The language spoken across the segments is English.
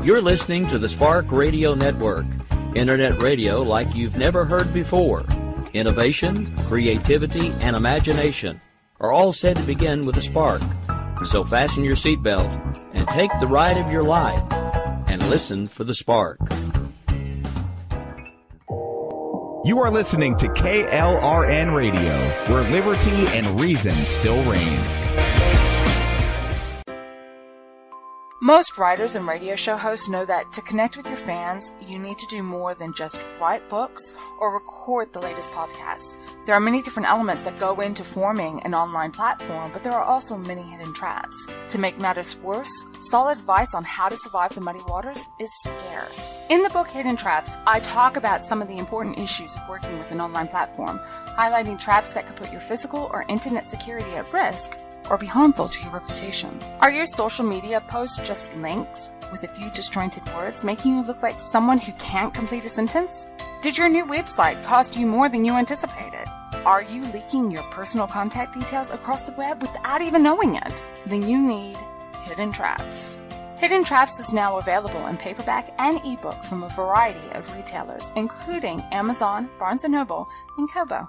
You're listening to the Spark Radio Network, Internet radio like you've never heard before. Innovation, creativity, and imagination are all said to begin with a spark. So fasten your seatbelt and take the ride of your life and listen for the spark. You are listening to KLRN Radio, where liberty and reason still reign. Most writers and radio show hosts know that to connect with your fans, you need to do more than just write books or record the latest podcasts. There are many different elements that go into forming an online platform, but there are also many hidden traps. To make matters worse, solid advice on how to survive the muddy waters is scarce. In the book Hidden Traps, I talk about some of the important issues of working with an online platform, highlighting traps that could put your physical or internet security at risk or be harmful to your reputation. Are your social media posts just links with a few disjointed words, making you look like someone who can't complete a sentence? Did your new website cost you more than you anticipated? Are you leaking your personal contact details across the web without even knowing it? Then you need Hidden Traps. Hidden Traps is now available in paperback and ebook from a variety of retailers, including Amazon, Barnes & Noble, and Kobo.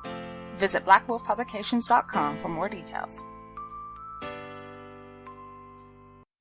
Visit blackwolfpublications.com for more details.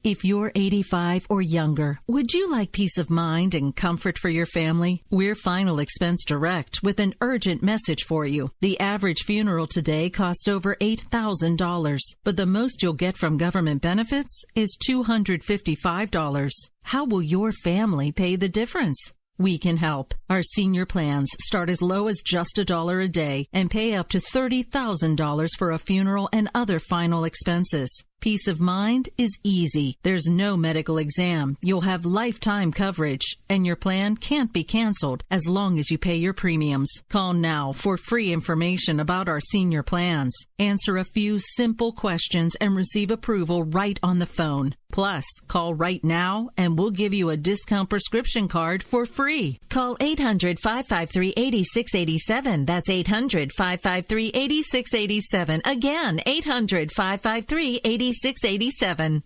If you're 85 or younger, would you like peace of mind and comfort for your family? We're Final Expense Direct with an urgent message for you. The average funeral today costs over $8,000, but the most you'll get from government benefits is $255. How will your family pay the difference? We can help. Our senior plans start as low as just $1 a day and pay up to $30,000 for a funeral and other final expenses. Peace of mind is easy. There's no medical exam. You'll have lifetime coverage, and your plan can't be canceled as long as you pay your premiums. Call now for free information about our senior plans. Answer a few simple questions and receive approval right on the phone. Plus, call right now and we'll give you a discount prescription card for free. Call 800-553-8687. That's 800-553-8687. Again, 800-553-8687. 687.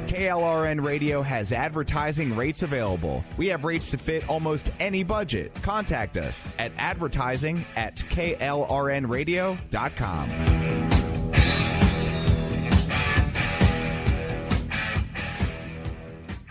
KLRN Radio has advertising rates available. We have rates to fit almost any budget. Contact us at advertising@klrnradio.com.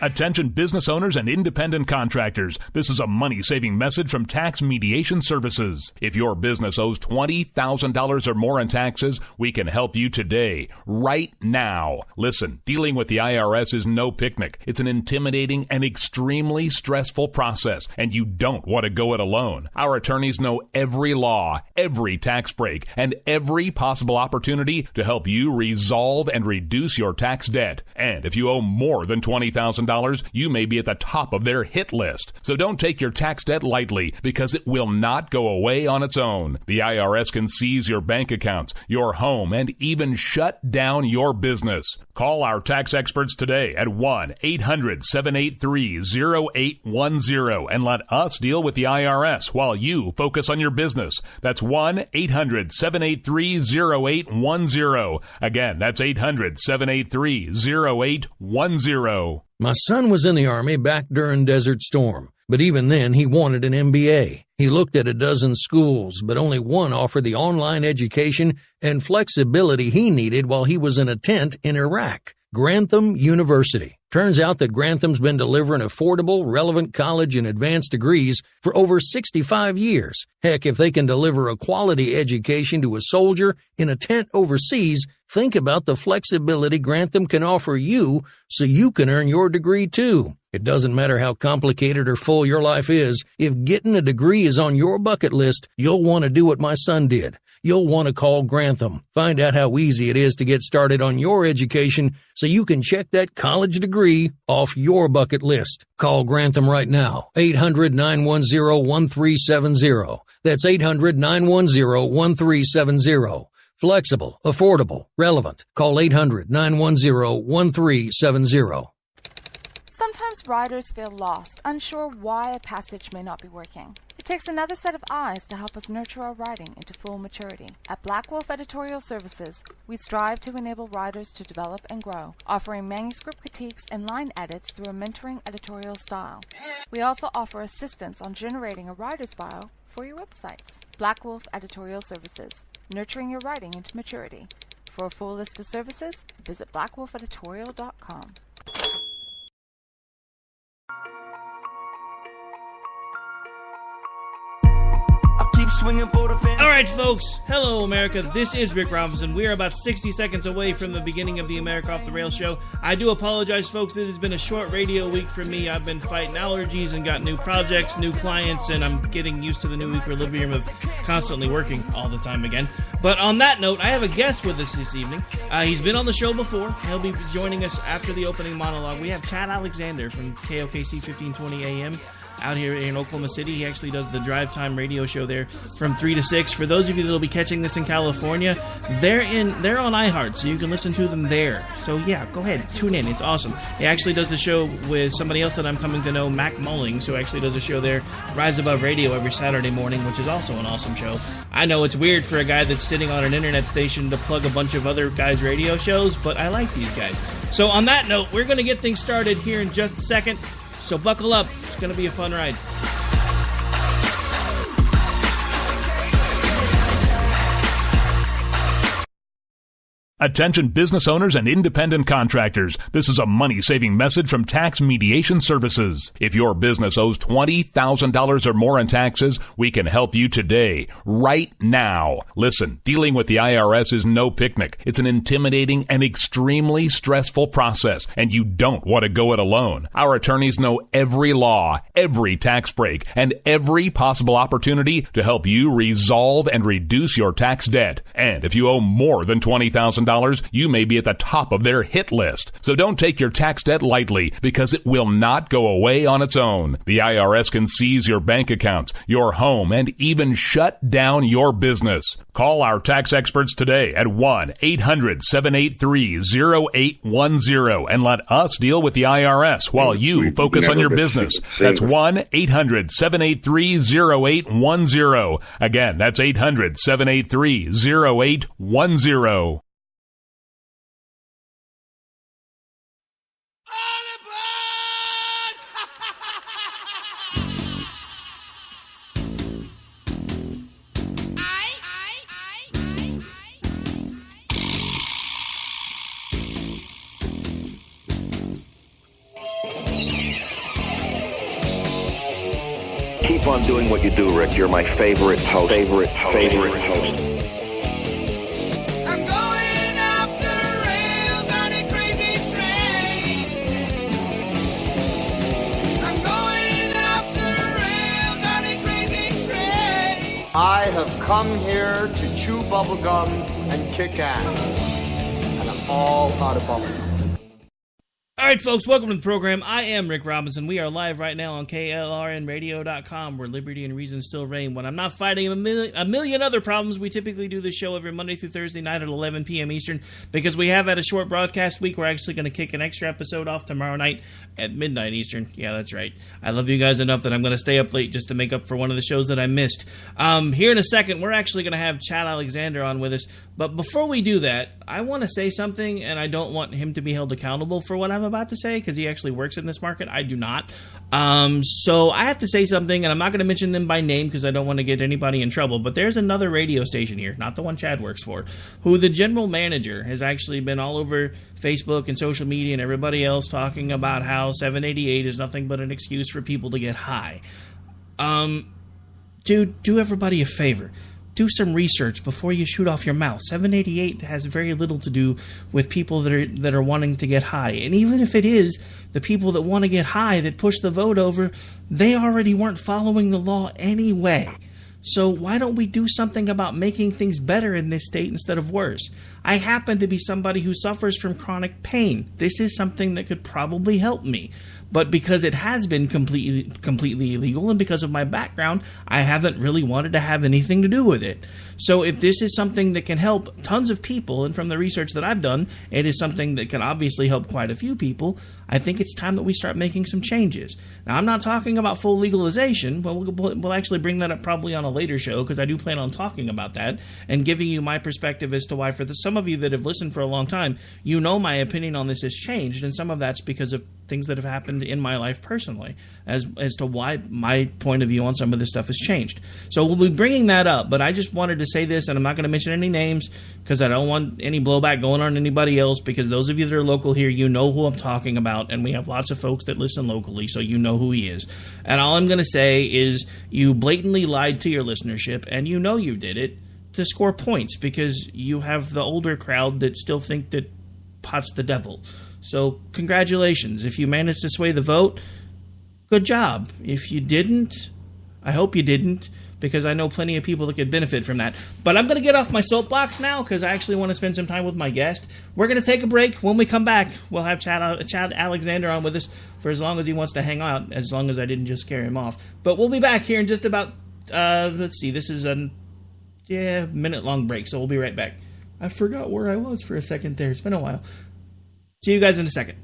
Attention business owners and independent contractors. This is a money-saving message from Tax Mediation Services. If your business owes $20,000 or more in taxes, we can help you today, right now. Listen, dealing with the IRS is no picnic. It's an intimidating and extremely stressful process, and you don't want to go it alone. Our attorneys know every law, every tax break, and every possible opportunity to help you resolve and reduce your tax debt. And if you owe more than $20,000, you may be at the top of their hit list. So don't take your tax debt lightly, because it will not go away on its own. The IRS can seize your bank accounts, your home, and even shut down your business. Call our tax experts today at 1-800-783-0810 and let us deal with the IRS while you focus on your business. That's 1-800-783-0810. Again, that's 800-783-0810. My son was in the Army back during Desert Storm, but even then he wanted an MBA. He looked at a dozen schools, but only one offered the online education and flexibility he needed while he was in a tent in Iraq. Grantham University. Turns out that Grantham's been delivering affordable, relevant college and advanced degrees for over 65 years. Heck, if they can deliver a quality education to a soldier in a tent overseas, think about the flexibility Grantham can offer you so you can earn your degree too. It doesn't matter how complicated or full your life is. If getting a degree is on your bucket list, you'll want to do what my son did. You'll want to call Grantham. Find out how easy it is to get started on your education so you can check that college degree off your bucket list. Call Grantham right now, 800-910-1370. That's 800-910-1370. Flexible, affordable, relevant. Call 800-910-1370. Sometimes riders feel lost, unsure why a passage may not be working. It takes another set of eyes to help us nurture our writing into full maturity. At Black Wolf Editorial Services, we strive to enable writers to develop and grow, offering manuscript critiques and line edits through a mentoring editorial style. We also offer assistance on generating a writer's bio for your websites. Black Wolf Editorial Services, nurturing your writing into maturity. For a full list of services, visit blackwolfeditorial.com. All right, folks. Hello, America. This is Rick Robinson. We are about 60 seconds away from the beginning of the America Off the Rails show. I do apologize, folks. It has been a short radio week for me. I've been fighting allergies and got new projects, new clients, and I'm getting used to the new equilibrium of constantly working all the time again. But on that note, I have a guest with us this evening. He's been on the show before. He'll be joining us after the opening monologue. We have Chad Alexander from KOKC 1520 AM. Out here in Oklahoma City. He actually does the drive time radio show there from 3 to 6. For those of you that will be catching this in California, they're on iHeart, so you can listen to them there. So yeah, go ahead, tune in. It's awesome. He actually does the show with somebody else that I'm coming to know, Mac Mullings, who actually does a show there, Rise Above Radio, every Saturday morning, which is also an awesome show. I know it's weird for a guy that's sitting on an internet station to plug a bunch of other guys' radio shows, but I like these guys. So on that note, we're going to get things started here in just a second. So buckle up. It's going to be a fun ride. Attention business owners and independent contractors. This is a money-saving message from Tax Mediation Services. If your business owes $20,000 or more in taxes, we can help you today, right now. Listen, dealing with the IRS is no picnic. It's an intimidating and extremely stressful process, and you don't want to go it alone. Our attorneys know every law, every tax break, and every possible opportunity to help you resolve and reduce your tax debt. And if you owe more than $20,000, you may be at the top of their hit list. So don't take your tax debt lightly, because it will not go away on its own. The IRS can seize your bank accounts, your home, and even shut down your business. Call our tax experts today at 1-800-783-0810 and let us deal with the IRS while you focus on your business. That's 1-800-783-0810. Again, that's 800-783-0810. Keep on doing what you do, Rick. You're my favorite host. Favorite host. I'm going off the rails on a crazy train. I'm going off the rails on a crazy train. I have come here to chew bubblegum and kick ass. And I'm all out of bubblegum. All right, folks, welcome to the program. I am Rick Robinson. We are live right now on KLRNradio.com, where liberty and reason still reign. When I'm not fighting a million other problems, we typically do this show every Monday through Thursday night at 11 p.m. Eastern. Because we have had a short broadcast week, we're actually going to kick an extra episode off tomorrow night at midnight Eastern. Yeah, that's right. I love you guys enough that I'm going to stay up late just to make up for one of the shows that I missed. Here in a second, we're actually going to have Chad Alexander on with us. But before we do that, I want to say something, and I don't want him to be held accountable for what I'm about to say, because he actually works in this market. I do not. So I have to say something, and I'm not going to mention them by name because I don't want to get anybody in trouble, but there's another radio station here, not the one Chad works for, who the general manager has actually been all over Facebook and social media and everybody else talking about how 788 is nothing but an excuse for people to get high. Do everybody a favor. Do some research before you shoot off your mouth. 788 has very little to do with people that are wanting to get high. And even if it is the people that want to get high that push the vote over, they already weren't following the law anyway. So why don't we do something about making things better in this state instead of worse? I happen to be somebody who suffers from chronic pain. This is something that could probably help me. But because it has been completely illegal and because of my background, I haven't really wanted to have anything to do with it. So if this is something that can help tons of people, and from the research that I've done, it is something that can obviously help quite a few people, I think it's time that we start making some changes. Now, I'm not talking about full legalization, but we'll actually bring that up probably on a later show, because I do plan on talking about that and giving you my perspective as to why, for some of you that have listened for a long time, you know my opinion on this has changed, and some of that's because of things that have happened in my life personally as to why my point of view on some of this stuff has changed. So we'll be bringing that up, but I just wanted to say this, and I'm not going to mention any names because I don't want any blowback going on anybody else, because those of you that are local here, you know who I'm talking about, and we have lots of folks that listen locally, so you know who he is. And all I'm going to say is you blatantly lied to your listenership, and you know you did it to score points because you have the older crowd that still think that pot's the devil. So congratulations. If you managed to sway the vote, good job. If you didn't, I hope you didn't, because I know plenty of people that could benefit from that. But I'm going to get off my soapbox now because I actually want to spend some time with my guest. We're going to take a break. When we come back, we'll have Chad Alexander on with us for as long as he wants to hang out, as long as I didn't just scare him off. But we'll be back here in just about, let's see, this is a minute-long break, so we'll be right back. I forgot where I was for a second there. It's been a while. See you guys in a second.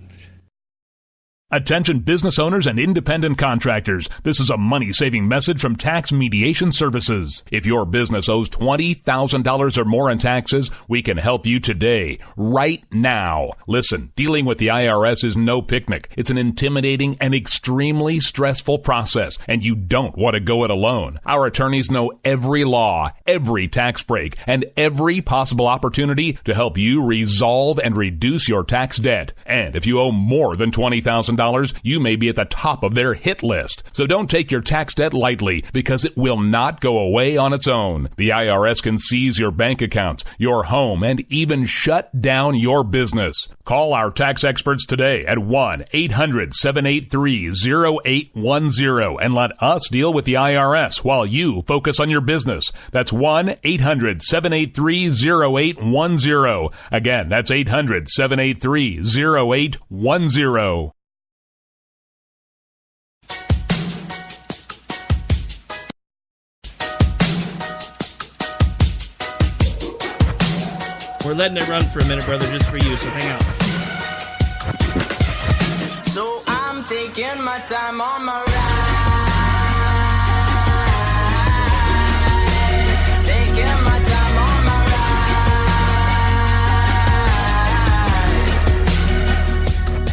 Attention business owners and independent contractors. This is a money-saving message from Tax Mediation Services. If your business owes $20,000 or more in taxes, we can help you today, right now. Listen, dealing with the IRS is no picnic. It's an intimidating and extremely stressful process, and you don't want to go it alone. Our attorneys know every law, every tax break, and every possible opportunity to help you resolve and reduce your tax debt. And if you owe more than $20,000, you may be at the top of their hit list. So don't take your tax debt lightly, because it will not go away on its own. The IRS can seize your bank accounts, your home, and even shut down your business. Call our tax experts today at 1-800-783-0810 and let us deal with the IRS while you focus on your business. That's 1-800-783-0810. Again, that's 800-783-0810. We're letting it run for a minute, brother, just for you, so hang out. So I'm taking my time on my ride. Taking my time on my ride.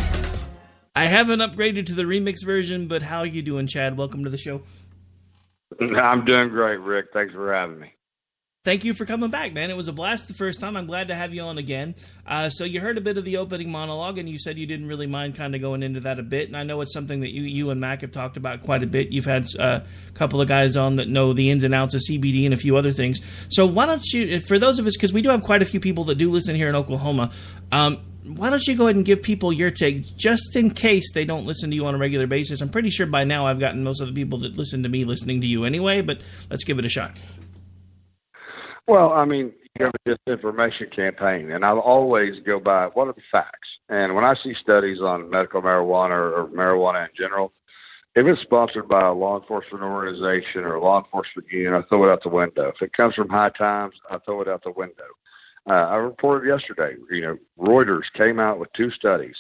I haven't upgraded to the remix version, but how are you doing, Chad? Welcome to the show. I'm doing great, Rick. Thanks for having me. Thank you for coming back, man. It was a blast the first time. I'm glad to have you on again. So you heard a bit of the opening monologue, and you said you didn't really mind kind of going into that a bit. And I know it's something that you and Mac have talked about quite a bit. You've had a couple of guys on that know the ins and outs of CBD and a few other things. So why don't you, for those of us, because we do have quite a few people that do listen here in Oklahoma, why don't you go ahead and give people your take, just in case they don't listen to you on a regular basis? I'm pretty sure by now I've gotten most of the people that listen to me listening to you anyway, but let's give it a shot. Well, I mean, you have a disinformation campaign, and I'll always go by what are the facts. And when I see studies on medical marijuana or marijuana in general, if it's sponsored by a law enforcement organization or a law enforcement union, I throw it out the window. If it comes from High Times, I throw it out the window. I reported yesterday, Reuters came out with two studies.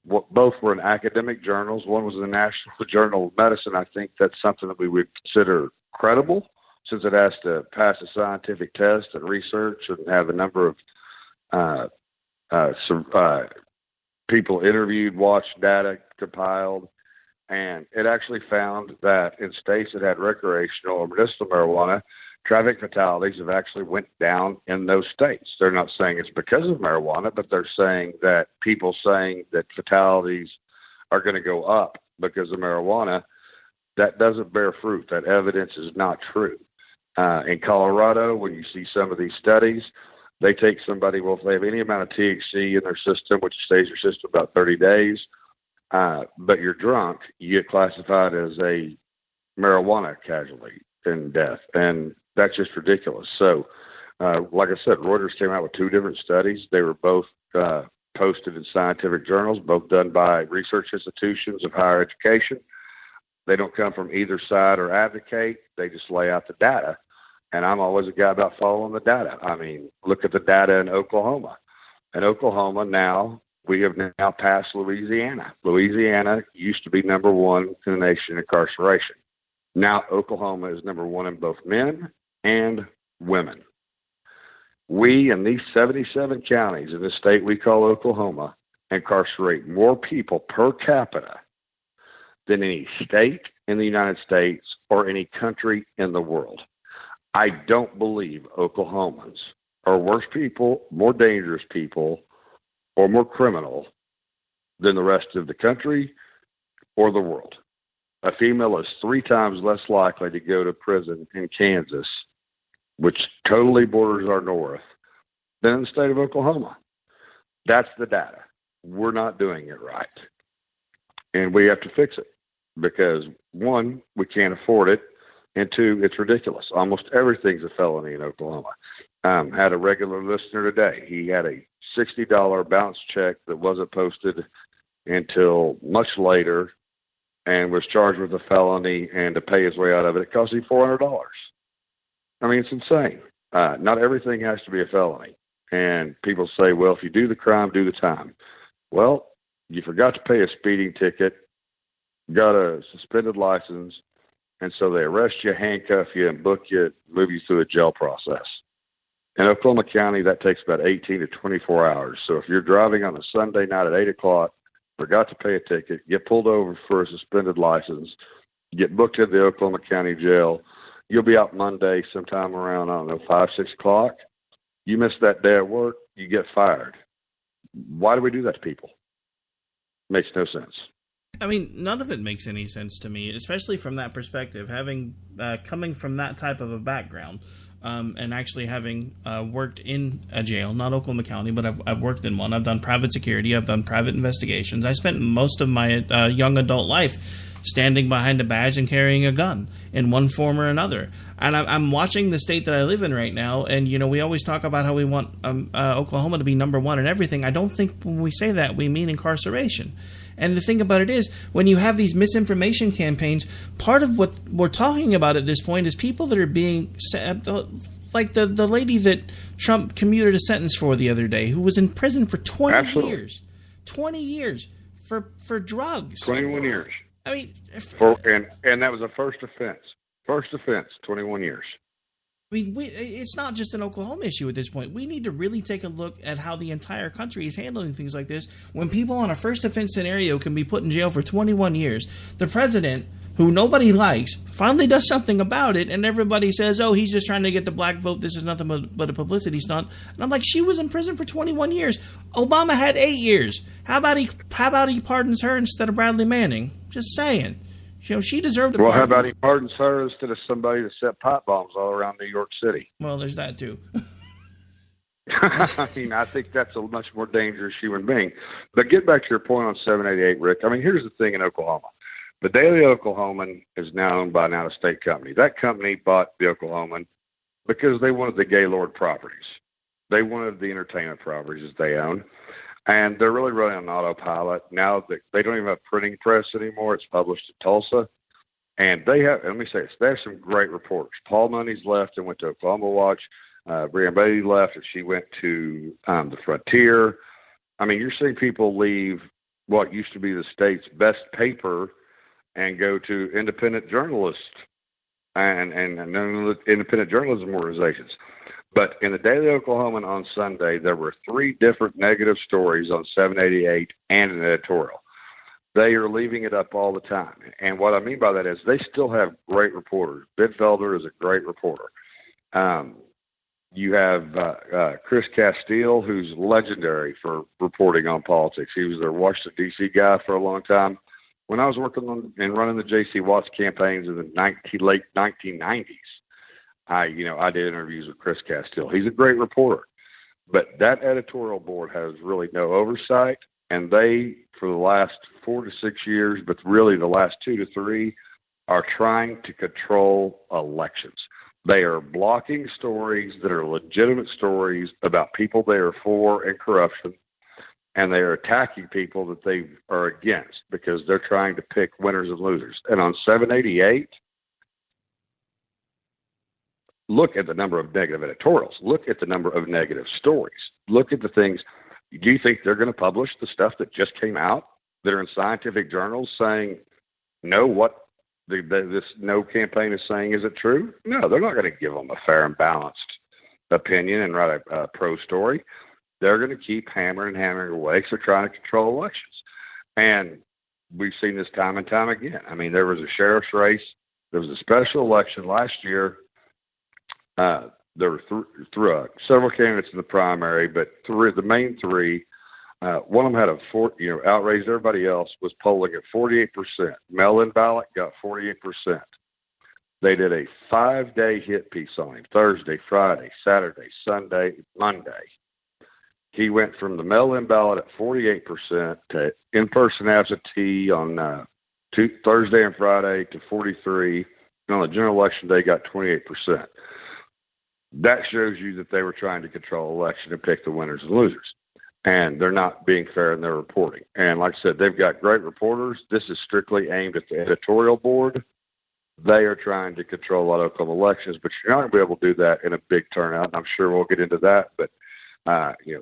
Both were in academic journals. One was in the National Journal of Medicine. I think that's something that we would consider credible, since it has to pass a scientific test and research and have a number of people interviewed, watched, data compiled. And it actually found that in states that had recreational or medicinal marijuana, traffic fatalities have actually went down in those states. They're not saying it's because of marijuana, but they're saying that people saying that fatalities are going to go up because of marijuana, that doesn't bear fruit. That evidence is not true. In Colorado, when you see some of these studies, they take somebody, well, if they have any amount of THC in their system, which stays in your system about 30 days, but you're drunk, you get classified as a marijuana casualty. in death, and that's just ridiculous. So, like I said, Reuters came out with two different studies. They were both posted in scientific journals, both done by research institutions of higher education. They don't come from either side or advocate. They just lay out the data. And I'm always a guy about following the data. I mean, look at the data in Oklahoma. In Oklahoma now, we have now passed Louisiana. Louisiana used to be number one in the nation in incarceration. Now Oklahoma is number one in both men and women. We, in these 77 counties in the state we call Oklahoma, incarcerate more people per capita than any state in the United States or any country in the world. I don't believe Oklahomans are worse people, more dangerous people, or more criminal than the rest of the country or the world. A female is 3 times less likely to go to prison in Kansas, which totally borders our north, than in the state of Oklahoma. That's the data. We're not doing it right. And we have to fix it because, 1, we can't afford it, and 2, it's ridiculous. Almost everything's a felony in Oklahoma. Had a regular listener today. He had a $60 bounce check that wasn't posted until much later and was charged with a felony, and to pay his way out of it, it cost him $400. I mean, it's insane. Not everything has to be a felony. And people say, well, if you do the crime, do the time. Well, you forgot to pay a speeding ticket, got a suspended license, and so they arrest you, handcuff you, and book you, move you through a jail process. In Oklahoma County, that takes about 18 to 24 hours. So if you're driving on a Sunday night at 8 o'clock, forgot to pay a ticket, get pulled over for a suspended license, get booked into the Oklahoma County Jail, you'll be out Monday sometime around, 5, 6 o'clock. You miss that day at work, you get fired. Why do we do that to people? Makes no sense. I mean, none of it makes any sense to me, especially from that perspective, having coming from that type of a background, and actually having worked in a jail, not Oklahoma County, but I've worked in one. I've done private security. I've done private investigations. I spent most of my young adult life standing behind a badge and carrying a gun in one form or another. And I'm watching the state that I live in right now, and, you know, we always talk about how we want Oklahoma to be number one in everything. I don't think when we say that, we mean incarceration. And the thing about it is, when you have these misinformation campaigns, part of what we're talking about at this point is people that are being, like the lady that Trump commuted a sentence for the other day, who was in prison for 20 Absolutely. years. 20 years for drugs. 21 years. I mean, and that was a first offense. First offense, 21 years. I mean, it's not just an Oklahoma issue at this point. We need to really take a look at how the entire country is handling things like this. When people on a first offense scenario can be put in jail for 21 years, the president, who nobody likes, finally does something about it, and everybody says, oh, he's just trying to get the black vote. This is nothing but a publicity stunt. And I'm like, she was in prison for 21 years. Obama had 8 years. How about he pardons her instead of Bradley Manning? Just saying. You know, she deserved a pardon. Well, how about he pardons her instead of somebody that set pipe bombs all around New York City? Well, there's that, too. I mean, I think that's a much more dangerous human being. But get back to your point on 788, Rick. I mean, here's the thing in Oklahoma. The Daily Oklahoman is now owned by an out-of-state company. That company bought the Oklahoman because they wanted the Gaylord properties. They wanted the entertainment properties that they own. And they're really running on autopilot. Now they don't even have a printing press anymore. It's published in Tulsa. And they have, let me say this, they have some great reporters. Paul Money's left and went to Oklahoma Watch. Brianna Beatty left and she went to the Frontier. I mean, you're seeing people leave what used to be the state's best paper and go to independent journalists and independent journalism organizations. But in the Daily Oklahoman on Sunday, there were 3 different negative stories on 788 and an editorial. They are leaving it up all the time. And what I mean by that is they still have great reporters. Ben Felder is a great reporter. You have Chris Castile, who's legendary for reporting on politics. He was their Washington, D.C. guy for a long time. When I was working on and running the J.C. Watts campaigns in the late 1990s, I did interviews with Chris Castile. He's a great reporter. But that editorial board has really no oversight, and they, for the last 4 to 6 years, but really the last 2 to 3, are trying to control elections. They are blocking stories that are legitimate stories about people they are for and corruption, and they are attacking people that they are against because they're trying to pick winners and losers. And on 788, look at the number of negative editorials. Look at the number of negative stories. Look at the things. Do you think they're going to publish the stuff that just came out that are in scientific journals saying, no, what this no campaign is saying isn't true? No, they're not going to give them a fair and balanced opinion and write a pro story. They're going to keep hammering away because they're trying to control elections. And we've seen this time and time again. I mean, there was a sheriff's race. There was a special election last year. There were several candidates in the primary, but the main three, one of them had outraised everybody else, was polling at 48%. Mail-in ballot got 48%. They did a 5-day hit piece on him, Thursday, Friday, Saturday, Sunday, Monday. He went from the mail-in ballot at 48% to in-person absentee on Thursday and Friday to 43%. And on the general election day, got 28%. That shows you that they were trying to control election and pick the winners and losers. And they're not being fair in their reporting. And like I said, they've got great reporters. This is strictly aimed at the editorial board. They are trying to control outcome elections, but you're not going to be able to do that in a big turnout. And I'm sure we'll get into that. But,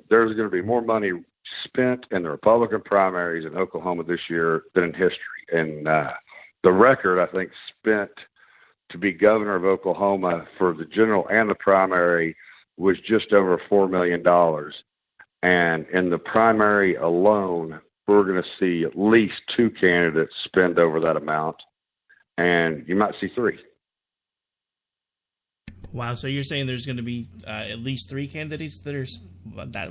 there's going to be more money spent in the Republican primaries in Oklahoma this year than in history. And the record, I think, spent to be governor of Oklahoma for the general and the primary was just over $4 million. And in the primary alone, we're going to see at least 2 candidates spend over that amount, and you might see 3. Wow, so you're saying there's going to be at least 3 candidates that are that?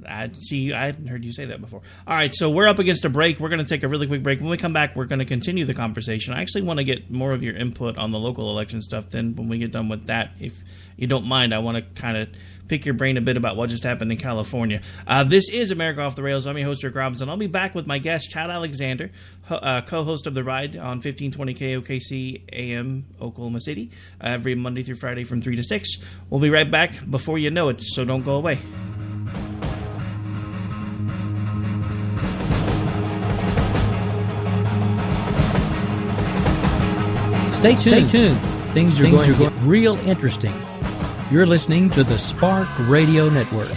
I hadn't heard you say that before. All right, so we're up against a break. We're going to take a really quick break. When we come back, we're going to continue the conversation. I actually want to get more of your input on the local election stuff. Then when we get done with that, if you don't mind, I want to kind of pick your brain a bit about what just happened in California. This is America Off the Rails. I'm your host, Rick Robinson. I'll be back with my guest, Chad Alexander, co-host of The Ride on 1520 KOKC AM Oklahoma City, every Monday through Friday from 3 to 6. We'll be right back before you know it, so don't go away. Stay tuned. Things are going to get real interesting. You're listening to the Spark Radio Network.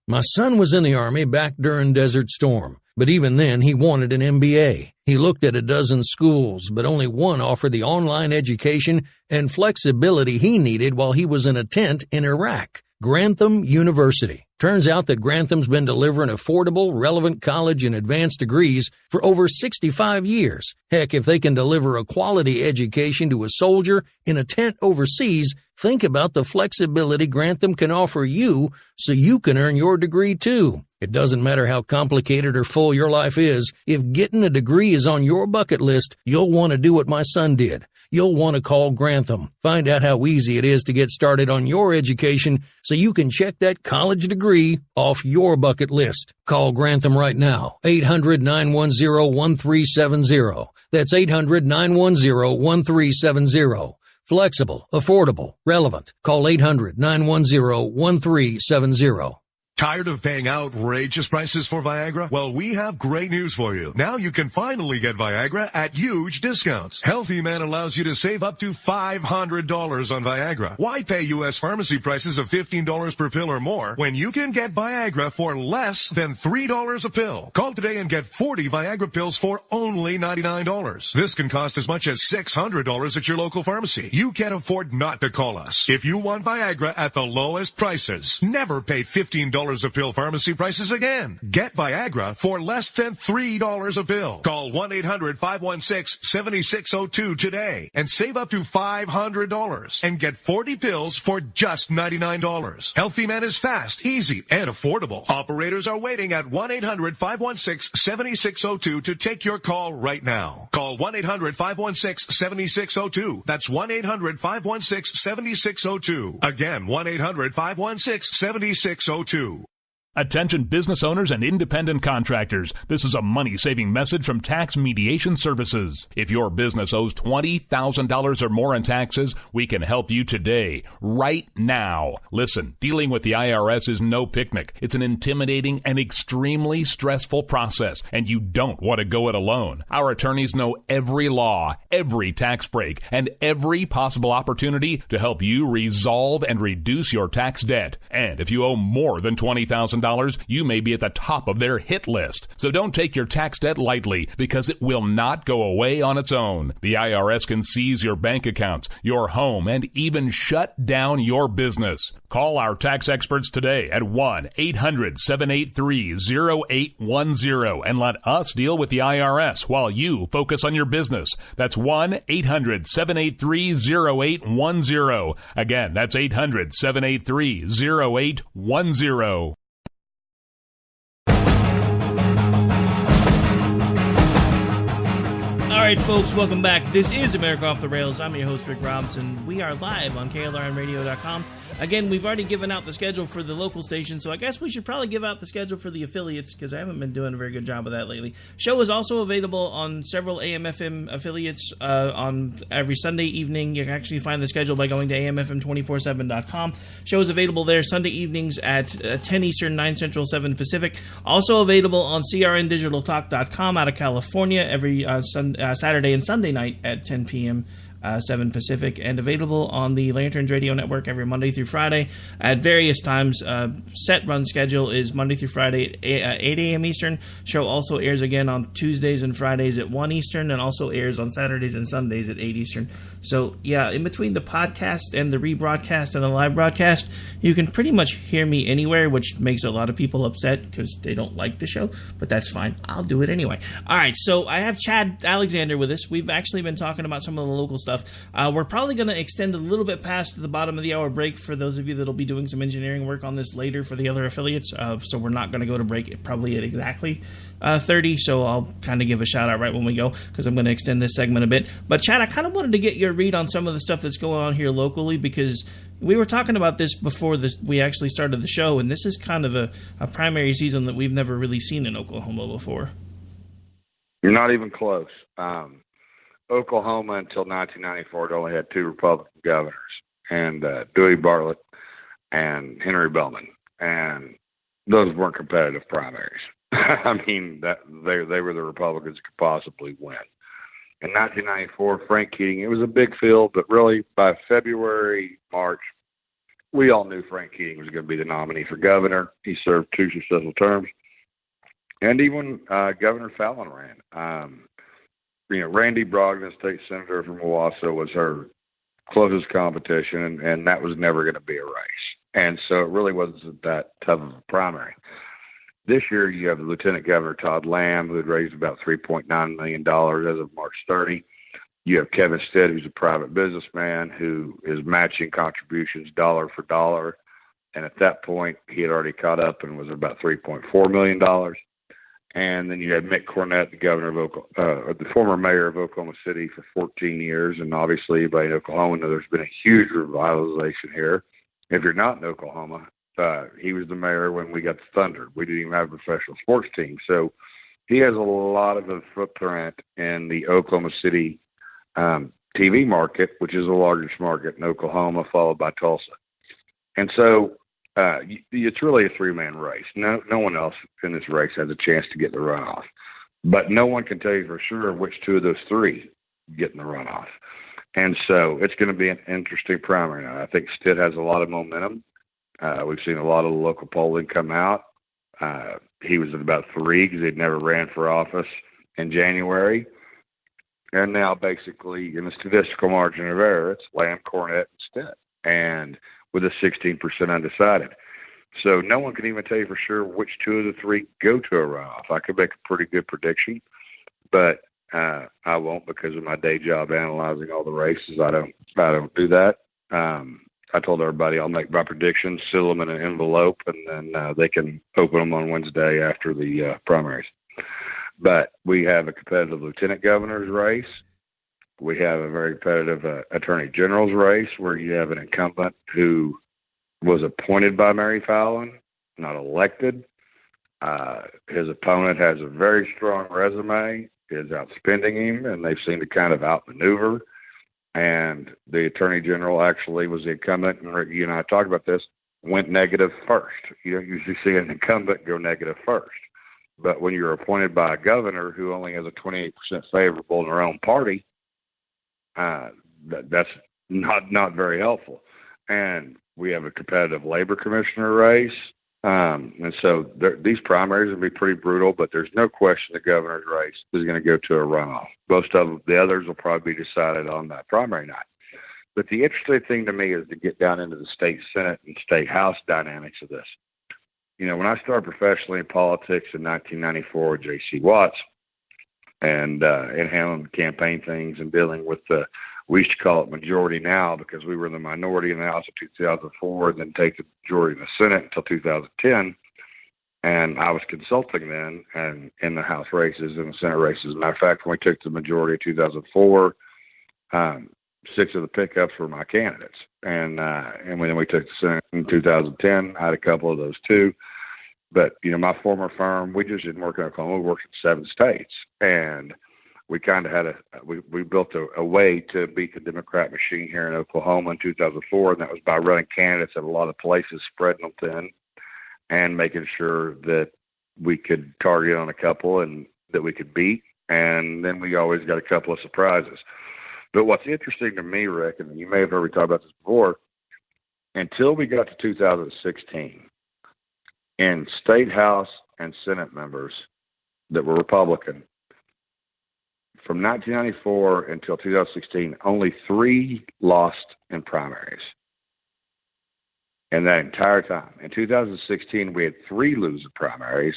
My son was in the Army back during Desert Storm, but even then he wanted an MBA. He looked at a dozen schools, but only one offered the online education and flexibility he needed while he was in a tent in Iraq. Grantham University. Turns out that Grantham's been delivering affordable, relevant college and advanced degrees for over 65 years. Heck, if they can deliver a quality education to a soldier in a tent overseas, think about the flexibility Grantham can offer you so you can earn your degree too. It doesn't matter how complicated or full your life is, if getting a degree is on your bucket list, you'll want to do what my son did. You'll want to call Grantham. Find out how easy it is to get started on your education so you can check that college degree off your bucket list. Call Grantham right now, 800-910-1370. That's 800-910-1370. Flexible, affordable, relevant. Call 800-910-1370. Tired of paying outrageous prices for Viagra? Well, we have great news for you. Now you can finally get Viagra at huge discounts. Healthy Man allows you to save up to $500 on Viagra. Why pay U.S. pharmacy prices of $15 per pill or more when you can get Viagra for less than $3 a pill? Call today and get 40 Viagra pills for only $99. This can cost as much as $600 at your local pharmacy. You can't afford not to call us. If you want Viagra at the lowest prices, never pay $15 a pill pharmacy prices again. Get Viagra for less than $3 a pill. Call 1-800-516-7602 today and save up to $500 and get 40 pills for just $99. Healthy Man is fast, easy, and affordable. Operators are waiting at 1-800-516-7602 to take your call right now. Call 1-800-516-7602. That's 1-800-516-7602. Again, 1-800-516-7602. Attention business owners and independent contractors. This is a money-saving message from Tax Mediation Services. If your business owes $20,000 or more in taxes, we can help you today, right now. Listen, dealing with the IRS is no picnic. It's an intimidating and extremely stressful process, and you don't want to go it alone. Our attorneys know every law, every tax break, and every possible opportunity to help you resolve and reduce your tax debt. And if you owe more than $20,000, you may be at the top of their hit list. So don't take your tax debt lightly, because it will not go away on its own. The IRS can seize your bank accounts, your home, and even shut down your business. Call our tax experts today at 1-800-783-0810 and let us deal with the IRS while you focus on your business. That's 1-800-783-0810. Again, that's 800-783-0810. All right, folks, welcome back. This is America Off the Rails. I'm your host, Rick Robinson. We are live on KLRNradio.com. Again, we've already given out the schedule for the local station, so I guess we should probably give out the schedule for the affiliates, because I haven't been doing a very good job of that lately. Show is also available on several AM/FM affiliates on every Sunday evening. You can actually find the schedule by going to amfm247.com. Show is available there Sunday evenings at 10 Eastern, 9 Central, 7 Pacific. Also available on crndigitaltalk.com out of California every Saturday and Sunday night at 10 p.m. 7 Pacific, and available on the Lanterns Radio Network every Monday through Friday at various times. Set run schedule is Monday through Friday at 8 a.m. Eastern. Show also airs again on Tuesdays and Fridays at 1 Eastern, and also airs on Saturdays and Sundays at 8 Eastern. So, yeah, in between the podcast and the rebroadcast and the live broadcast, you can pretty much hear me anywhere, which makes a lot of people upset because they don't like the show, but that's fine. I'll do it anyway. All right, so I have Chad Alexander with us. We've actually been talking about some of the local stuff. We're probably going to extend a little bit past the bottom of the hour break for those of you that will be doing some engineering work on this later for the other affiliates. So we're not going to go to break probably at exactly 30. So I'll kind of give a shout out right when we go, because I'm going to extend this segment a bit. But Chad, I kind of wanted to get your read on some of the stuff that's going on here locally, because we were talking about this before we actually started the show, and this is kind of a primary season that we've never really seen in Oklahoma before. You're not even close. Oklahoma until 1994 only had two Republican governors, and Dewey Bartlett and Henry Bellman, and those weren't competitive primaries. I mean, that they were the Republicans could possibly win. In 1994, Frank Keating, it was a big field, but really by February, March, we all knew Frank Keating was going to be the nominee for governor. He served 2 successful terms, and even Governor Fallon ran. Randy Brogdon, state senator from Owasso, was her closest competition, and that was never going to be a race. And so it really wasn't that tough of a primary. This year you have Lieutenant Governor Todd Lamb, who had raised about $3.9 million as of March 30. You have Kevin Stead, who's a private businessman who is matching contributions dollar for dollar. And at that point, he had already caught up and was about $3.4 million. And then you had Mick Cornett, the governor of the former mayor of Oklahoma City for 14 years. And obviously, by Oklahoma, there's been a huge revitalization here. If you're not in Oklahoma, he was the mayor when we got the Thunder. We didn't even have a professional sports team. So he has a lot of a footprint in the Oklahoma City TV market, which is the largest market in Oklahoma, followed by Tulsa. And so it's really a three-man race. No one else in this race has a chance to get the runoff. But no one can tell you for sure which two of those three get in the runoff. And so it's going to be an interesting primary now. I think Stitt has a lot of momentum. We've seen a lot of the local polling come out. He was at about 3 because he'd never ran for office in January. And now basically in the statistical margin of error, it's Lamb, Cornett, and Stitt, and with a 16% undecided. So no one can even tell you for sure which two of the three go to a runoff. I could make a pretty good prediction, but I won't because of my day job analyzing all the races. I don't do that. I told everybody I'll make my predictions, seal them in an envelope, and then they can open them on Wednesday after the primaries. But we have a competitive lieutenant governor's race. We have a very competitive attorney general's race where you have an incumbent who was appointed by Mary Fallon not elected. His opponent has a very strong resume, is outspending him, and they seem to kind of outmaneuver. And the Attorney General actually was the incumbent, and you and I talked about this, went negative first. You don't usually see an incumbent go negative first. But when you're appointed by a governor who only has a 28% favorable in their own party, that's not very helpful. And we have a competitive labor commissioner race. And so these primaries will be pretty brutal, but there's no question the governor's race is going to go to a runoff. Most of the others will probably be decided on that primary night. But the interesting thing to me is to get down into the state Senate and state House dynamics of this. You know, when I started professionally in politics in 1994 with J.C. Watts and handling campaign things and dealing with we used to call it majority now because we were in the minority in the House of 2004 and then take the majority in the Senate until 2010. And I was consulting then and in the House races and the Senate races. As a matter of fact, when we took the majority in 2004, 6 of the pickups were my candidates. And when we took the Senate in 2010, I had a couple of those too. But, you know, my former firm, we just didn't work in Oklahoma. We worked in 7 states. And we kind of had we built a way to beat the Democrat machine here in Oklahoma in 2004, and that was by running candidates at a lot of places, spreading them thin, and making sure that we could target on a couple and that we could beat, and then we always got a couple of surprises. But what's interesting to me, Rick, and you may have heard me talk about this before, until we got to 2016, in state House and Senate members that were Republican, from 1994 until 2016, only 3 lost in primaries. And that entire time. In 2016, we had 3 losing primaries,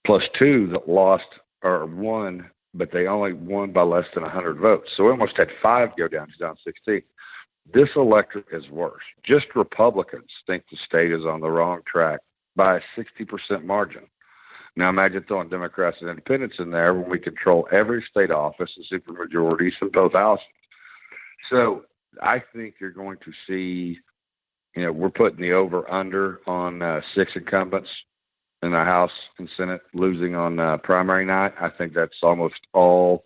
plus 2 that lost or won, but they only won by less than 100 votes. So we almost had 5 go down in 2016. This electorate is worse. Just Republicans think the state is on the wrong track by a 60% margin. Now imagine throwing Democrats and independents in there when we control every state office and supermajorities in both houses. So I think you're going to see, you know, we're putting the over-under on 6 incumbents in the House and Senate losing on primary night. I think that's almost all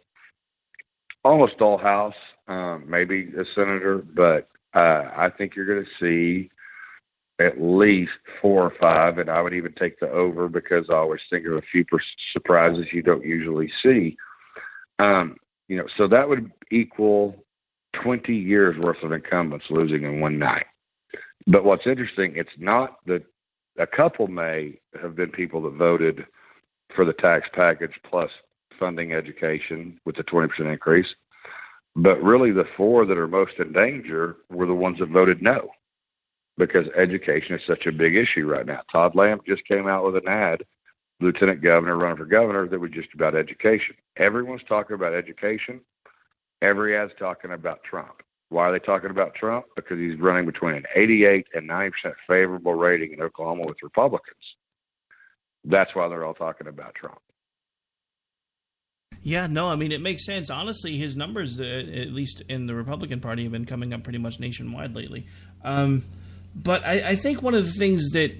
House, maybe a senator, but I think you're going to see at least 4 or 5, and I would even take the over because I always think of a few surprises you don't usually see. You know, so that would equal 20 years worth of incumbents losing in one night. But what's interesting, it's not that a couple may have been people that voted for the tax package plus funding education with the 20% increase, but really the 4 that are most in danger were the ones that voted no, because education is such a big issue right now. Todd Lamb just came out with an ad, lieutenant governor running for governor, that was just about education. Everyone's talking about education. Every ad's talking about Trump. Why are they talking about Trump? Because he's running between an 88 and 90% favorable rating in Oklahoma with Republicans. That's why they're all talking about Trump. Yeah, no, I mean, it makes sense. Honestly, his numbers, at least in the Republican Party, have been coming up pretty much nationwide lately. But I think one of the things that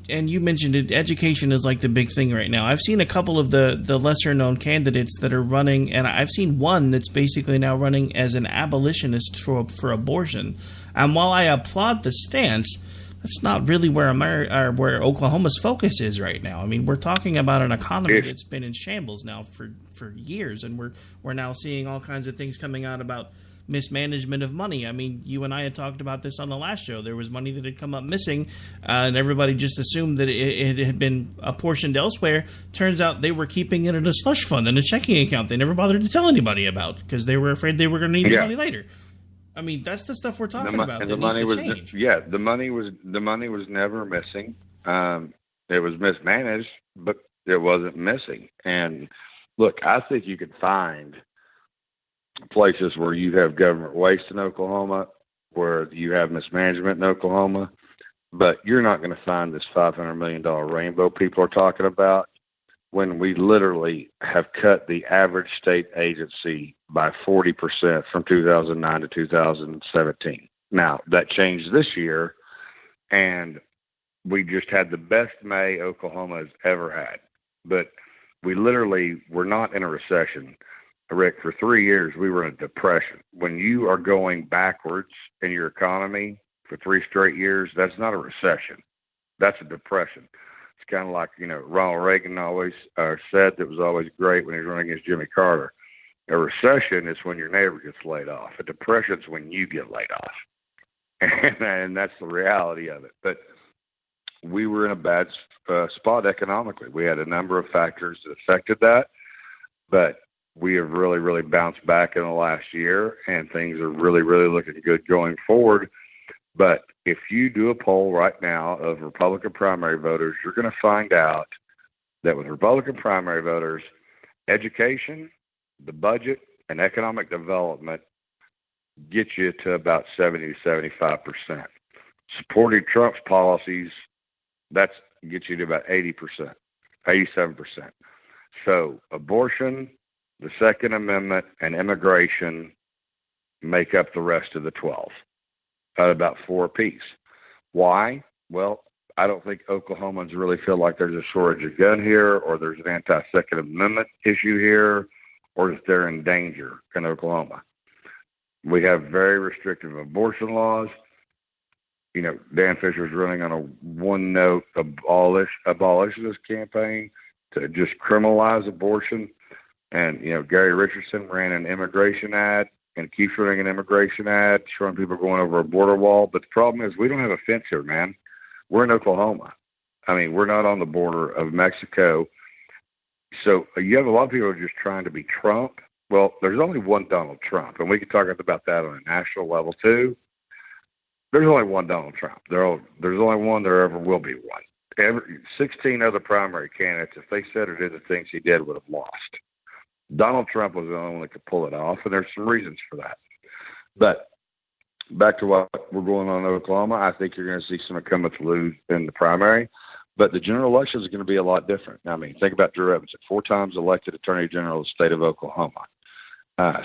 and you mentioned it, education is like the big thing right now. I've seen a couple of the lesser-known candidates that are running, and I've seen one that's basically now running as an abolitionist for abortion. And while I applaud the stance, that's not really where where Oklahoma's focus is right now. I mean, we're talking about an economy that's been in shambles now for years, and we're now seeing all kinds of things coming out about mismanagement of money. I mean, you and I had talked about this on the last show. There was money that had come up missing, and everybody just assumed that it had been apportioned elsewhere. Turns out they were keeping it in a slush fund and a checking account they never bothered to tell anybody about because they were afraid they were going to need the money later. I mean, that's the stuff we're talking about. And the money was change. The money was never missing. It was mismanaged, but it wasn't missing. And look, I think you could find places where you have government waste in Oklahoma, where you have mismanagement in Oklahoma, but you're not going to find this $500 million rainbow people are talking about when we literally have cut the average state agency by 40% from 2009 to 2017. Now, that changed this year, and we just had the best May Oklahoma has ever had. But we literally were not in a recession. Rick, for 3 years, we were in a depression. When you are going backwards in your economy for 3 straight years, that's not a recession. That's a depression. It's kind of like, Ronald Reagan always said that was always great when he was running against Jimmy Carter. A recession is when your neighbor gets laid off. A depression is when you get laid off. And that's the reality of it. But we were in a bad spot economically. We had a number of factors that affected that, but we have really, really bounced back in the last year, and things are really, really looking good going forward. But if you do a poll right now of Republican primary voters, you're going to find out that with Republican primary voters, education, the budget, and economic development get you to about 70 to 75%. Supporting Trump's policies, that gets you to about 80%, 87%. So abortion, the Second Amendment, and immigration make up the rest of the 12, at about 4 apiece. Why? Well, I don't think Oklahomans really feel like there's a shortage of gun here, or there's an anti-Second Amendment issue here, or that they're in danger in Oklahoma. We have very restrictive abortion laws. Dan Fisher's running on a one-note abolitionist campaign to just criminalize abortion. And, Gary Richardson ran an immigration ad and keeps running an immigration ad showing people going over a border wall. But the problem is we don't have a fence here, man. We're in Oklahoma. I mean, we're not on the border of Mexico. So you have a lot of people who are just trying to be Trump. Well, there's only one Donald Trump, and we can talk about that on a national level too. There's only one Donald Trump. There's only one. There ever will be one. 16 other primary candidates, if they said or did the things he did, would have lost. Donald Trump was the only one that could pull it off, and there's some reasons for that. But back to what we're going on in Oklahoma, I think you're going to see some incumbents lose in the primary, but the general election is going to be a lot different. I mean, think about Drew Evans, 4 times elected Attorney General of the state of Oklahoma.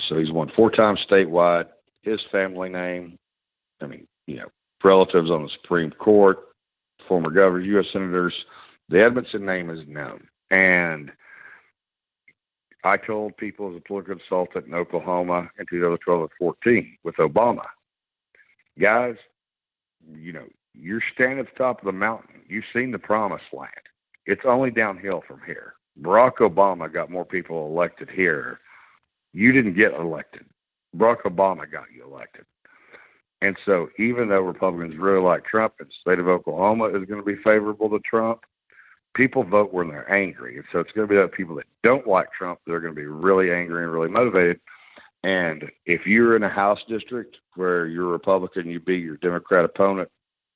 So he's won 4 times statewide. His family name, relatives on the Supreme Court, former governors, U.S. senators, the Edmondson name is known. And I told people as a political consultant in Oklahoma in 2012 and 14 with Obama, guys, you're standing at the top of the mountain. You've seen the promised land. It's only downhill from here. Barack Obama got more people elected here. You didn't get elected. Barack Obama got you elected. And so even though Republicans really like Trump and the state of Oklahoma is going to be favorable to Trump, people vote when they're angry. And so it's going to be the people that don't like Trump that are going to be really angry and really motivated. And if you're in a House district where you're a Republican, you beat your Democrat opponent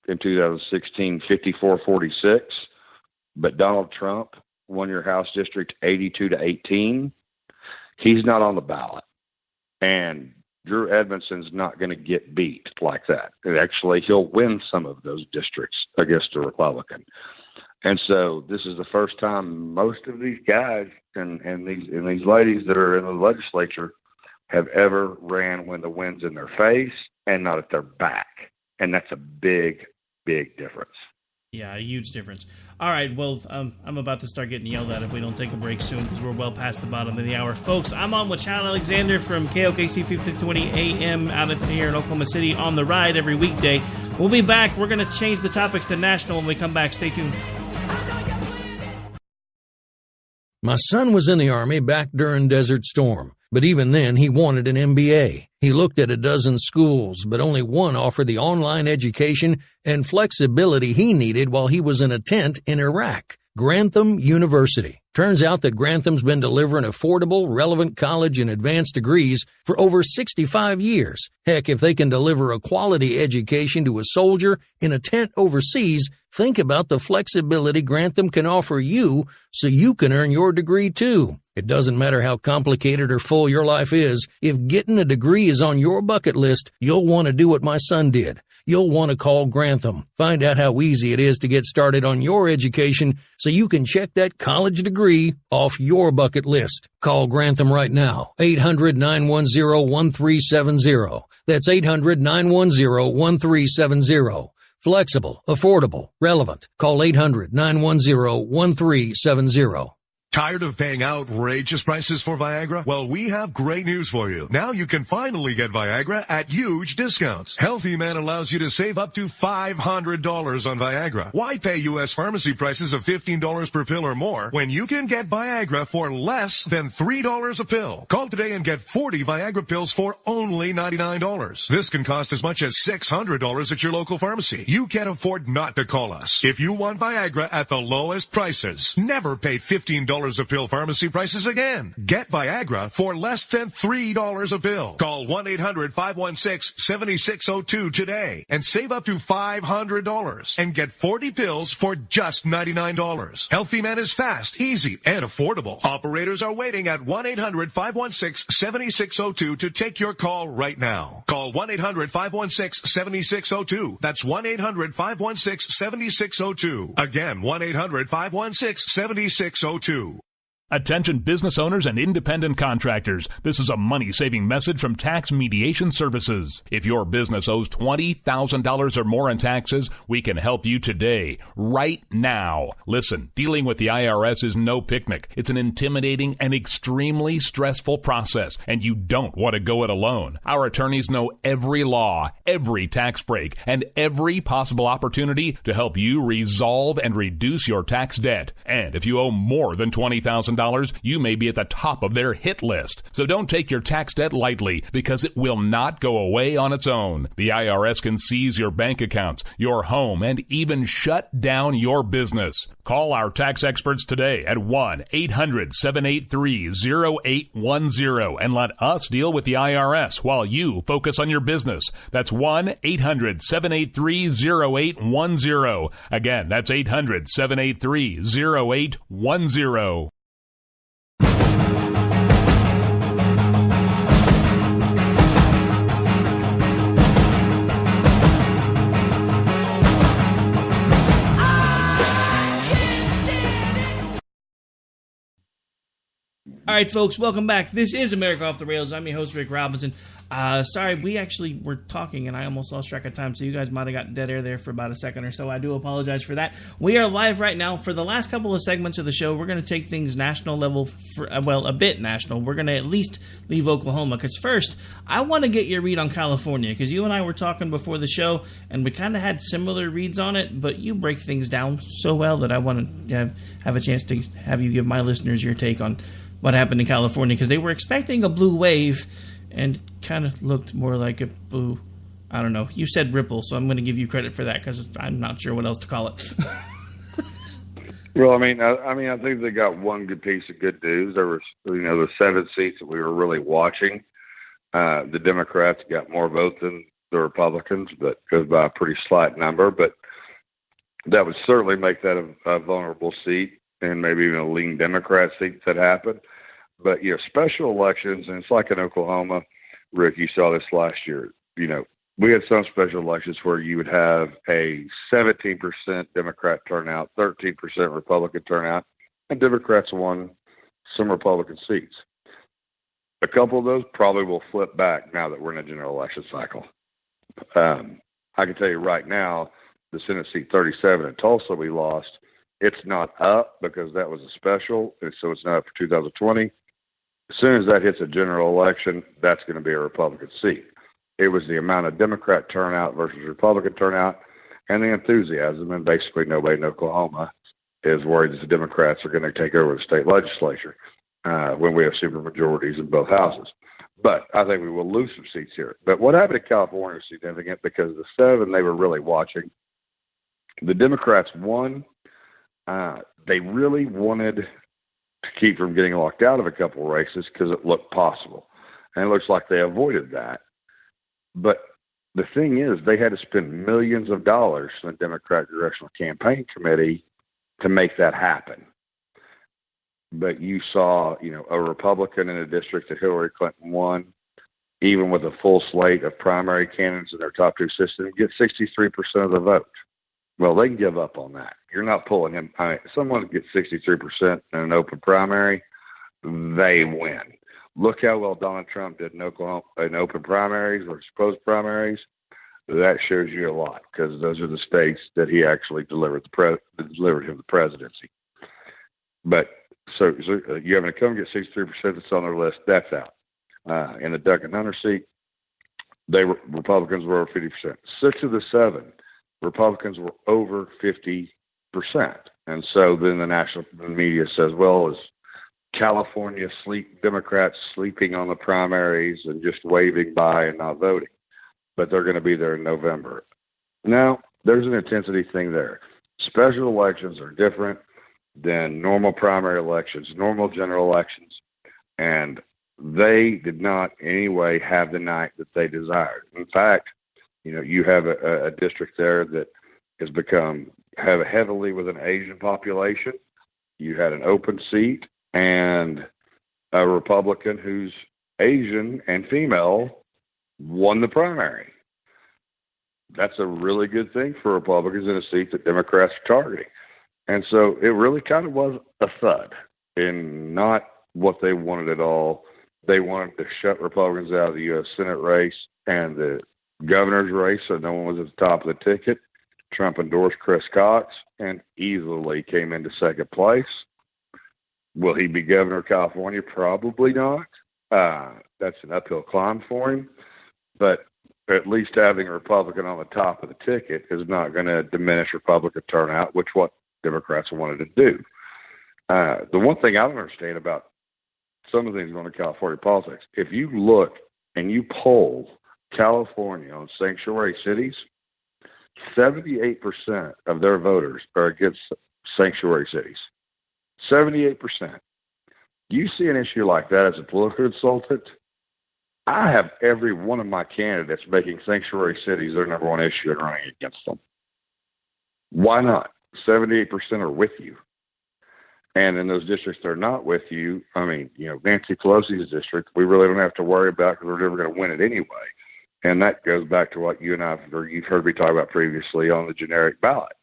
in 2016 54-46, but Donald Trump won your House district 82-18, he's not on the ballot. And Drew Edmondson's not going to get beat like that. And actually, he'll win some of those districts against a Republican. And so this is the first time most of these guys and these ladies that are in the legislature have ever ran when the wind's in their face and not at their back. And that's a big, big difference. Yeah, a huge difference. All right, well, I'm about to start getting yelled at if we don't take a break soon because we're well past the bottom of the hour. Folks, I'm on with Sean Alexander from KOKC 1520 AM out of here in Oklahoma City on The Ride every weekday. We'll be back. We're going to change the topics to national when we come back. Stay tuned. My son was in the Army back during Desert Storm, but even then he wanted an MBA. He looked at a dozen schools, but only one offered the online education and flexibility he needed while he was in a tent in Iraq, Grantham University. Turns out that Grantham's been delivering affordable, relevant college and advanced degrees for over 65 years. Heck, if they can deliver a quality education to a soldier in a tent overseas, think about the flexibility Grantham can offer you so you can earn your degree too. It doesn't matter how complicated or full your life is. If getting a degree is on your bucket list, you'll want to do what my son did. You'll want to call Grantham. Find out how easy it is to get started on your education so you can check that college degree off your bucket list. Call Grantham right now, 800-910-1370. That's 800-910-1370. Flexible, affordable, relevant. Call 800-910-1370. Tired of paying outrageous prices for Viagra? Well, we have great news for you. Now you can finally get Viagra at huge discounts. Healthy Man allows you to save up to $500 on Viagra. Why pay U.S. pharmacy prices of $15 per pill or more when you can get Viagra for less than $3 a pill? Call today and get 40 Viagra pills for only $99. This can cost as much as $600 at your local pharmacy. You can't afford not to call us. If you want Viagra at the lowest prices, never pay $15 a pill pharmacy prices again. Get Viagra for less than $3 a pill. Call 1-800-516-7602 today and save up to $500 and get 40 pills for just $99. Healthy Man is fast, easy, and affordable. Operators are waiting at 1-800-516-7602 to take your call right now. Call 1-800-516-7602. That's 1-800-516-7602. Again, 1-800-516-7602. Attention business owners and independent contractors. This is a money-saving message from Tax Mediation Services. If your business owes $20,000 or more in taxes, we can help you today, right now. Listen, dealing with the IRS is no picnic. It's an intimidating and extremely stressful process, and you don't want to go it alone. Our attorneys know every law, every tax break, and every possible opportunity to help you resolve and reduce your tax debt. And if you owe more than $20,000, you may be at the top of their hit list. So don't take your tax debt lightly, because it will not go away on its own. The IRS can seize your bank accounts, your home, and even shut down your business. Call our tax experts today at 1-800-783-0810 and let us deal with the IRS while you focus on your business. That's 1-800-783-0810. Again, that's 800-783-0810. All right, folks, welcome back. This is America Off the Rails. I'm your host, Rick Robinson. Sorry, we actually were talking, and I almost lost track of time, so you guys might have got dead air there for about a second or so. I do apologize for that. We are live right now. For the last couple of segments of the show, we're going to take things national level, a bit national. We're going to at least leave Oklahoma, because first, I want to get your read on California, because you and I were talking before the show, and we kind of had similar reads on it, but you break things down so well that I want to have a chance to have you give my listeners your take on what happened in California, because they were expecting a blue wave, and it kind of looked more like a blue, I don't know. You said ripple, so I'm going to give you credit for that, because I'm not sure what else to call it. Well, I mean, I think they got one good piece of good news. There was, the 7 seats that we were really watching. The Democrats got more votes than the Republicans, but goes by a pretty slight number. But that would certainly make that a vulnerable seat, and maybe even a lean Democrat seat if that happened. But, special elections, and it's like in Oklahoma, Rick, you saw this last year. We had some special elections where you would have a 17% Democrat turnout, 13% Republican turnout, and Democrats won some Republican seats. A couple of those probably will flip back now that we're in a general election cycle. I can tell you right now, the Senate seat 37 in Tulsa we lost. It's not up because that was a special, and so it's not up for 2020. As soon as that hits a general election, that's going to be a Republican seat. It was the amount of Democrat turnout versus Republican turnout and the enthusiasm, and basically nobody in Oklahoma is worried that the Democrats are going to take over the state legislature when we have supermajorities in both houses. But I think we will lose some seats here. But what happened in California is significant because the 7 they were really watching, the Democrats won. They really wanted to keep from getting locked out of a couple of races because it looked possible. And it looks like they avoided that. But the thing is, they had to spend millions of dollars on the Democratic Congressional Campaign Committee to make that happen. But you saw, a Republican in a district that Hillary Clinton won, even with a full slate of primary candidates in their top 2 systems, get 63% of the vote. Well, they can give up on that. You're not pulling him. Someone gets 63% in an open primary, they win. Look how well Donald Trump did in Oklahoma in open primaries or supposed primaries. that shows you a lot, because those are the states that he actually delivered him the presidency. But so you having to come get 63% that's on their list, that's out. In the Duncan Hunter seat, Republicans were over 50%. 6 of the 7 Republicans were over 50%. And so then the national media says, well, is California Democrats sleeping on the primaries and just waving by and not voting? But they're going to be there in November. Now, there's an intensity thing there. Special elections are different than normal primary elections, normal general elections. And they did not in any way have the night that they desired. In fact, you have a district there that has become heavily with an Asian population. You had an open seat and a Republican who's Asian and female won the primary. That's a really good thing for Republicans in a seat that Democrats are targeting. And so it really kind of was a thud and not what they wanted at all. They wanted to shut Republicans out of the U.S. Senate race and the governor's race, so no one was at the top of the ticket. Trump endorsed Chris Cox and easily came into second place. Will he be governor of California? Probably not. That's an uphill climb for him. But at least having a Republican on the top of the ticket is not going to diminish Republican turnout, which what Democrats wanted to do. The one thing I don't understand about some of the things going to California politics, if you look and you poll California on sanctuary cities, 78% of their voters are against sanctuary cities. 78%. You see an issue like that as a political consultant, I have every one of my candidates making sanctuary cities their number one issue and running against them. Why not? 78% are with you. And in those districts that are not with you, Nancy Pelosi's district, we really don't have to worry about because we're never going to win it anyway. And that goes back to what you've heard me talk about previously on the generic ballot.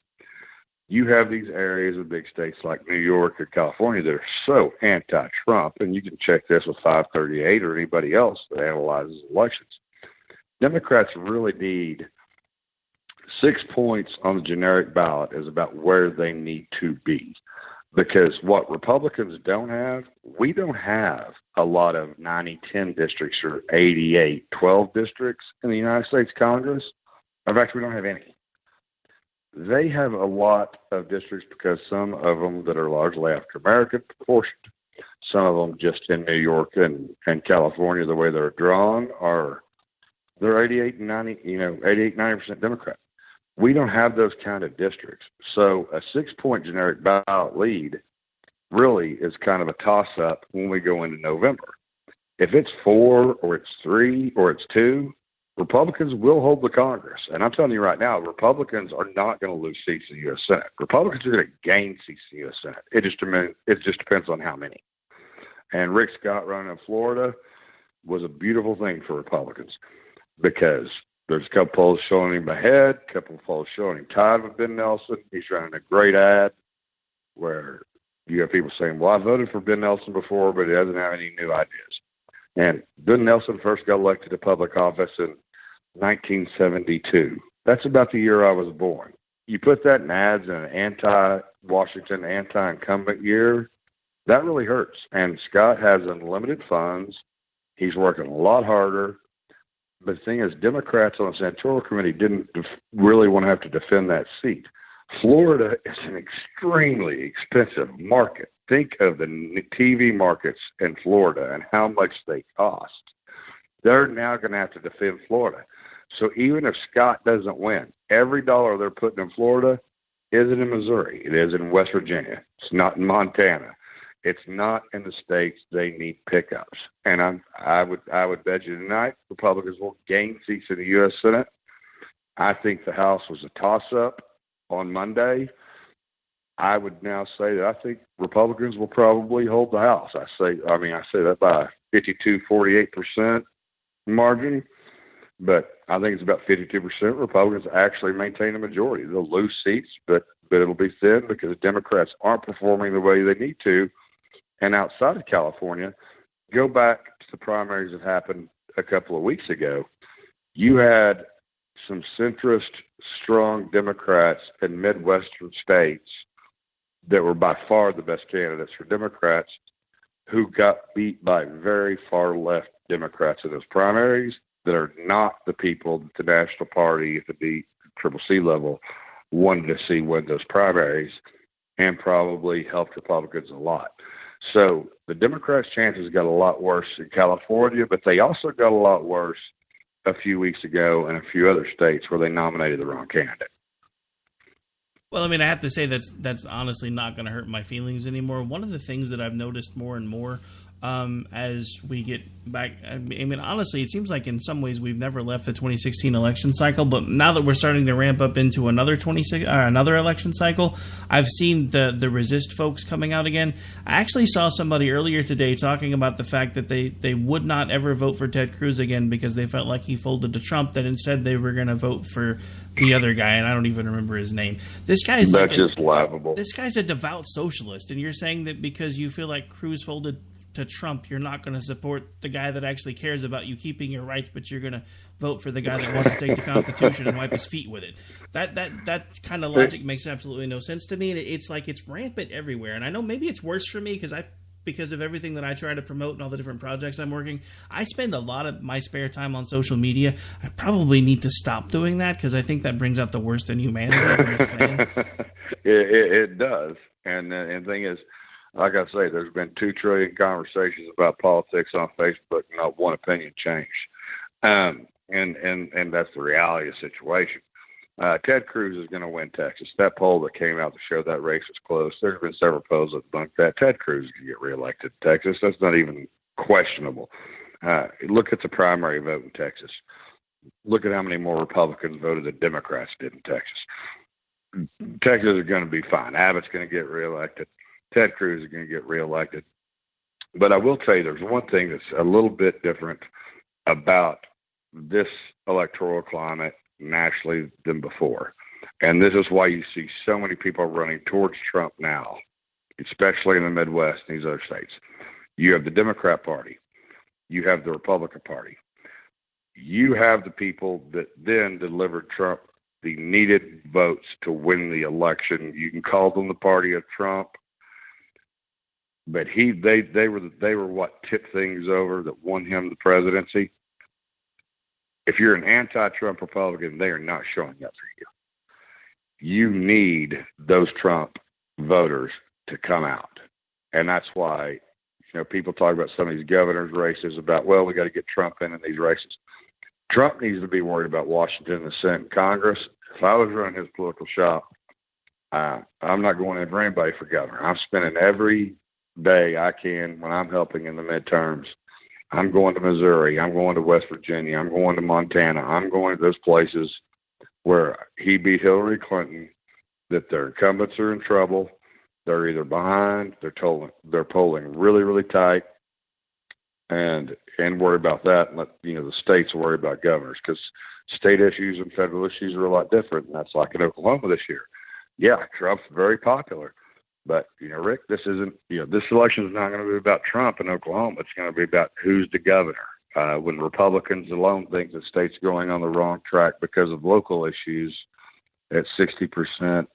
You have these areas of big states like New York or California that are so anti-Trump, and you can check this with 538 or anybody else that analyzes elections. Democrats really need 6 points on the generic ballot is about where they need to be. Because what Republicans don't have, we don't have a lot of 90-10 districts or 88-12 districts in the United States Congress. In fact, we don't have any. They have a lot of districts because some of them that are largely African-American proportioned, some of them just in New York and California, the way they're drawn, they're 88 and 90% Democrat. We don't have those kind of districts. So a 6-point generic ballot lead really is kind of a toss-up when we go into November. If it's 4 or it's 3 or it's 2, Republicans will hold the Congress. And I'm telling you right now, Republicans are not going to lose seats in the U.S. Senate. Republicans are going to gain seats in the U.S. Senate. It just depends on how many. And Rick Scott running in Florida was a beautiful thing for Republicans because there's a couple polls showing him ahead, a couple of polls showing him tied with Ben Nelson. He's running a great ad where you have people saying, well, I voted for Ben Nelson before, but he doesn't have any new ideas. And Ben Nelson first got elected to public office in 1972. That's about the year I was born. You put that in ads in an anti-Washington, anti-incumbent year, that really hurts. And Scott has unlimited funds. He's working a lot harder. But the thing is, Democrats on the Senatorial Committee didn't really want to have to defend that seat. Florida is an extremely expensive market. Think of the TV markets in Florida and how much they cost. They're now going to have to defend Florida. So even if Scott doesn't win, every dollar they're putting in Florida isn't in Missouri. It is in West Virginia. It's not in Montana. It's not in the states they need pickups. And I would bet you tonight Republicans will gain seats in the U.S. Senate. I think the House was a toss-up on Monday. I would now say that I think Republicans will probably hold the House. I say that by 52-48% margin, but I think it's about 52% Republicans actually maintain a majority. They'll lose seats, but it'll be thin because the Democrats aren't performing the way they need to. And outside of California, go back to the primaries that happened a couple of weeks ago. You had some centrist, strong Democrats in Midwestern states that were by far the best candidates for Democrats who got beat by very far left Democrats in those primaries that are not the people that the National Party at the CCC level wanted to see win those primaries, and probably helped Republicans a lot. So the Democrats' chances got a lot worse in California, but they also got a lot worse a few weeks ago in a few other states where they nominated the wrong candidate. Well, I mean, I have to say that's honestly not going to hurt my feelings anymore. One of the things that I've noticed more and more as we get back, I mean, honestly, it seems like in some ways we've never left the 2016 election cycle, but now that we're starting to ramp up into another election cycle, I've seen the resist folks coming out again. I actually saw somebody earlier today talking about the fact that they would not ever vote for Ted Cruz again because they felt like he folded to Trump, that instead they were going to vote for the other guy, and I don't even remember his name. That's just laughable. This guy's a devout socialist, and you're saying that because you feel like Cruz folded to Trump, you're not going to support the guy that actually cares about you keeping your rights, but you're going to vote for the guy that wants to take the Constitution and wipe his feet with it. That kind of logic makes absolutely no sense to me, and it's like it's rampant everywhere. And I know maybe it's worse for me because of everything that I try to promote and all the different projects I'm working. I spend a lot of my spare time on social media. I probably need to stop doing that because I think that brings out the worst in humanity. It does. And the thing is, like I say, there's been 2 trillion conversations about politics on Facebook, not one opinion changed. And that's the reality of the situation. Ted Cruz is going to win Texas. That poll that came out to show that race was close, there's been several polls that debunk that. Ted Cruz is going to get reelected in Texas. That's not even questionable. Look at the primary vote in Texas. Look at how many more Republicans voted than Democrats did in Texas. Texas is going to be fine. Abbott's going to get reelected. Ted Cruz is going to get reelected. But I will tell you, there's one thing that's a little bit different about this electoral climate nationally than before. And this is why you see so many people running towards Trump now, especially in the Midwest and these other states. You have the Democrat Party. You have the Republican Party. You have the people that then delivered Trump the needed votes to win the election. You can call them the party of Trump, but they were what tipped things over that won him the presidency. If you're an anti-Trump Republican, they are not showing up for you. You need those Trump voters to come out. And that's why, people talk about some of these governors' races about, well, we got to get Trump in these races. Trump needs to be worried about Washington, the Senate, and Congress. If I was running his political shop, I'm not going in for anybody for governor. I'm spending every day I can when I'm helping in the midterms. I'm going to Missouri. I'm going to West Virginia. I'm going to Montana. I'm going to those places where he beat Hillary Clinton, that their incumbents are in trouble. They're either behind, they're polling really, really tight, and worry about that. And let the states worry about governors, because state issues and federal issues are a lot different. And that's like in Oklahoma this year. Yeah, Trump's very popular. But, Rick, this isn't, this election is not going to be about Trump in Oklahoma. It's going to be about who's the governor. When Republicans alone think the state's going on the wrong track because of local issues at 60%,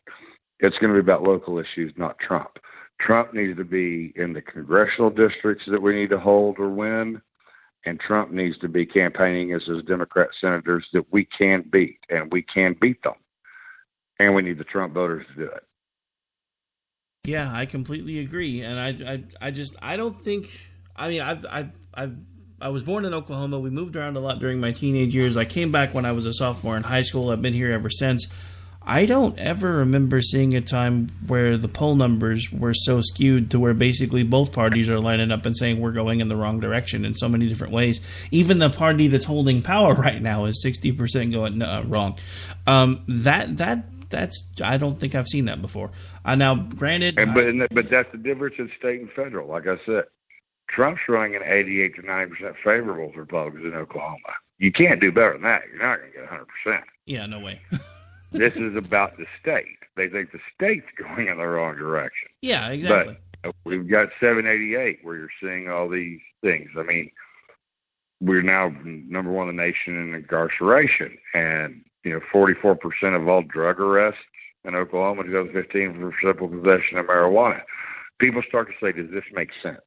it's going to be about local issues, not Trump. Trump needs to be in the congressional districts that we need to hold or win, and Trump needs to be campaigning as his Democrat senators that we can beat, and we can beat them. And we need the Trump voters to do it. Yeah, I completely agree, and I don't think. I mean, I was born in Oklahoma. We moved around a lot during my teenage years. I came back when I was a sophomore in high school. I've been here ever since. I don't ever remember seeing a time where the poll numbers were so skewed to where basically both parties are lining up and saying we're going in the wrong direction in so many different ways. Even the party that's holding power right now is 60% going wrong. That's I don't think I've seen that before. Now, granted, but that's the difference in state and federal. Like I said, Trump's running an 88 to 90% favorable for Republicans in Oklahoma. You can't do better than that. You're not going to get 100%. Yeah, no way. This is about the state. They think the state's going in the wrong direction. Yeah, exactly. But we've got 788 where you're seeing all these things. I mean, we're now number one in the nation in incarceration. And, 44% of all drug arrests in Oklahoma in 2015 for simple possession of marijuana. People start to say, does this make sense?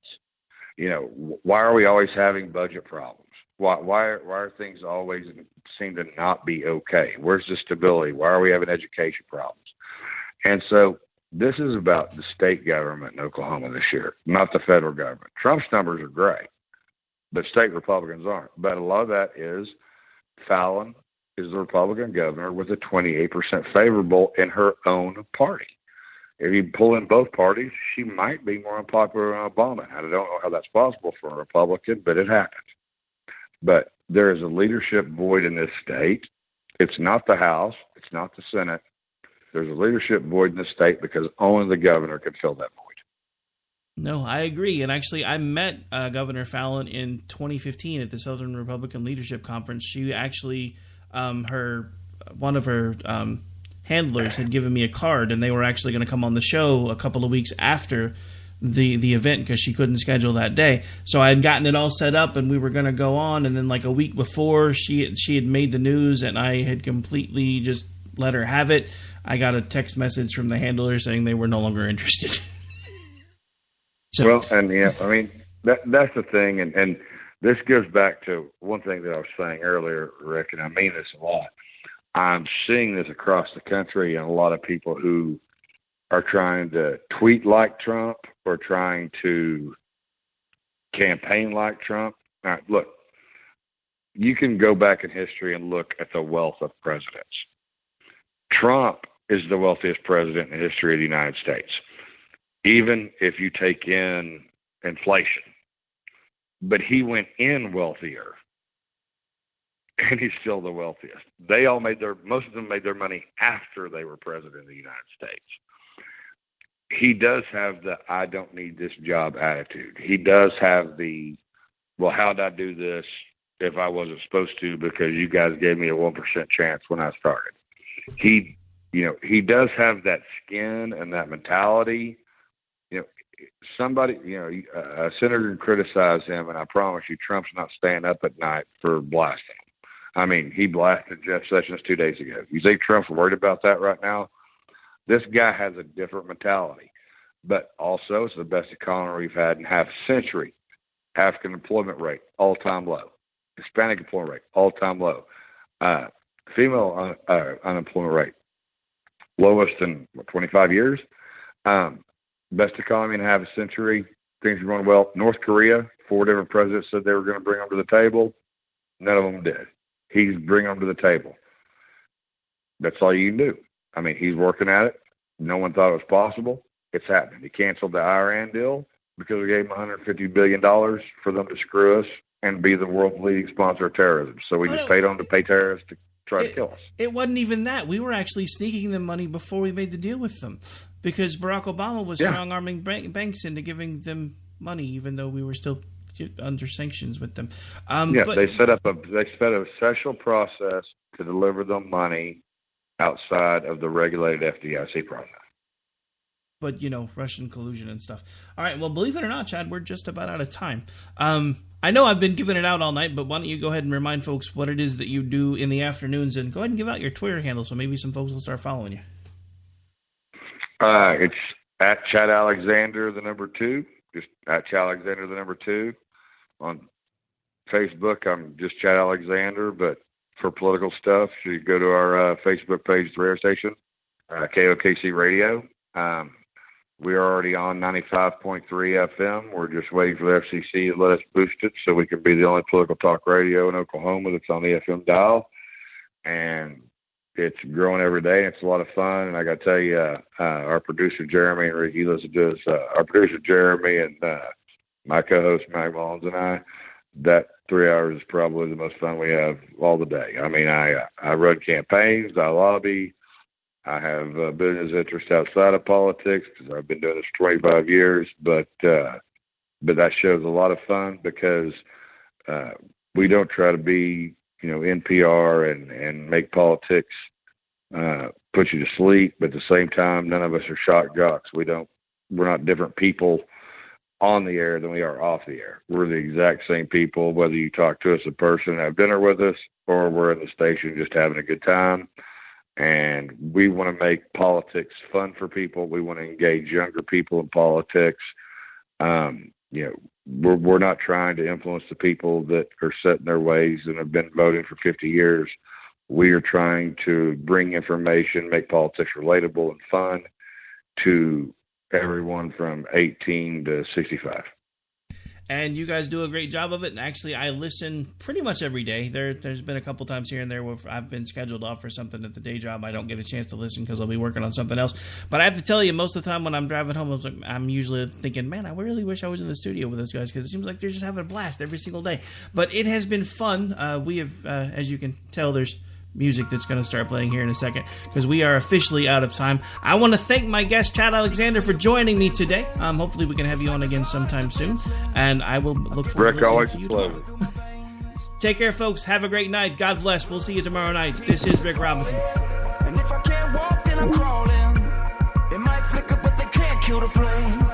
Why are we always having budget problems? Why are things always seem to not be okay? Where's the stability? Why are we having education problems? And so this is about the state government in Oklahoma this year, not the federal government. Trump's numbers are great, but state Republicans aren't. But a lot of that is Fallon is the Republican governor with a 28% favorable in her own party. If you pull in both parties, she might be more unpopular than Obama. I don't know how that's possible for a Republican, but it happens. But there is a leadership void in this state. It's not the House. It's not the Senate. There's a leadership void in the state because only the governor can fill that void. No, I agree. And actually, I met Governor Fallon in 2015 at the Southern Republican Leadership Conference. She actually, one of her handlers had given me a card, and they were actually going to come on the show a couple of weeks after the event because she couldn't schedule that day. So I had gotten it all set up, and we were going to go on. And then like a week before, she had made the news, and I had completely just let her have it. I got a text message from the handler saying they were no longer interested. Well, and that's the thing, and this goes back to one thing that I was saying earlier, Rick, and I mean this a lot. I'm seeing this across the country, and a lot of people who are trying to tweet like Trump or trying to campaign like Trump. All right, look, you can go back in history and look at the wealth of presidents. Trump is the wealthiest president in the history of the United States, even if you take in inflation. But he went in wealthier, and he's still the wealthiest. Most of them made their money after they were president of the United States. He does have the I don't need this job attitude. He does have the, well, how'd I do this if I wasn't supposed to because you guys gave me a 1% chance when I started. He does have that skin and that mentality. A senator can criticize him, and I promise you, Trump's not staying up at night for blasting him. I mean, he blasted Jeff Sessions 2 days ago. You think Trump's worried about that right now? This guy has a different mentality, but also it's the best economy we've had in half a century. African employment rate, all-time low. Hispanic employment rate, all-time low. Female unemployment rate, lowest in 25 years. Best economy in half a century. Things are going well. North Korea, 4 different presidents said they were going to bring them to the table. None of them did. He's bringing them to the table. That's all you can do. I mean, he's working at it. No one thought it was possible. It's happening. He canceled the Iran deal because we gave him $150 billion for them to screw us and be the world's leading sponsor of terrorism. So we just paid them to pay terrorists to try to kill us. It wasn't even that. We were actually sneaking them money before we made the deal with them because Barack Obama was strong-arming banks into giving them money, even though we were still under sanctions with them. They set up a special process to deliver them money outside of the regulated FDIC process. But, Russian collusion and stuff. All right, well, believe it or not, Chad, we're just about out of time. I know I've been giving it out all night, but why don't you go ahead and remind folks what it is that you do in the afternoons, and go ahead and give out your Twitter handle so maybe some folks will start following you. It's at Chad Alexander, the number 2. Just at Chad Alexander, the number 2. On Facebook, I'm just Chad Alexander, but for political stuff, you go to our Facebook page, the radio station, KOKC Radio. We are already on 95.3 FM. We're just waiting for the FCC to let us boost it so we can be the only political talk radio in Oklahoma that's on the FM dial. And it's growing every day. It's a lot of fun. And I got to tell you, our producer, Jeremy, and Ricky listen to us, our producer, Jeremy, and my co-host, Mike Mullins, and I, that 3 hours is probably the most fun we have all the day. I mean, I run campaigns, I lobby, I have business interests outside of politics because I've been doing this for 25 years, but that show's a lot of fun because we don't try to be, NPR and make politics put you to sleep, but at the same time, none of us are shock jocks. We're not different people. on the air than we are off the air. We're the exact same people, whether you talk to us in person, have dinner with us, or we're in the station just having a good time. And we want to make politics fun for people. We want to engage younger people in politics. We're not trying to influence the people that are set in their ways and have been voting for 50 years. We are trying to bring information, make politics relatable and fun to everyone from 18 to 65. And you guys do a great job of it. And actually, I listen pretty much every day. There's been a couple times here and there where I've been scheduled off for something at the day job. I don't get a chance to listen because I'll be working on something else. But I have to tell you, most of the time when I'm driving home, I'm usually thinking, man, I really wish I was in the studio with those guys because it seems like they're just having a blast every single day. But it has been fun. We have, as you can tell, there's music that's going to start playing here in a second because we are officially out of time. I want to thank my guest Chad Alexander for joining me today. Hopefully we can have you on again sometime soon, and I will look forward to listening to you tomorrow. Take care, folks. Have a great night. God bless. We'll see you tomorrow night. This is Rick Robinson. And if I can't walk, then I'm crawling. It might flicker, but they can't kill the flame.